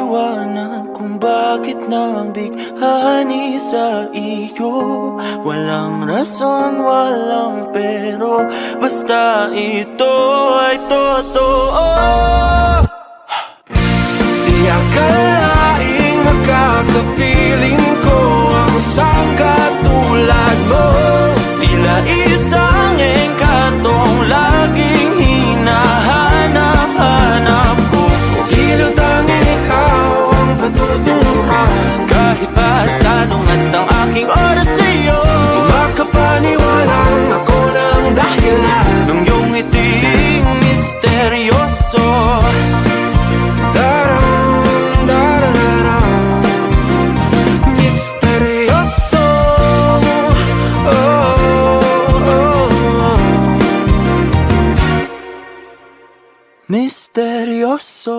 paliwanag kung bakit nabighani sa iyo. Walang rason, walang pero, basta ito ay totoo. Di akalaing makakapiling ko ang isang katulad mo. Tila isang engkantong laging hinahanap-hanap ko. Tila tanging ikaw ang patutunguhan. Kahit pa sanungat ang aking oras sa'yo, di makapaniwalang ako ng dahilan ng iyong ngiting misteryoso. Misteryoso.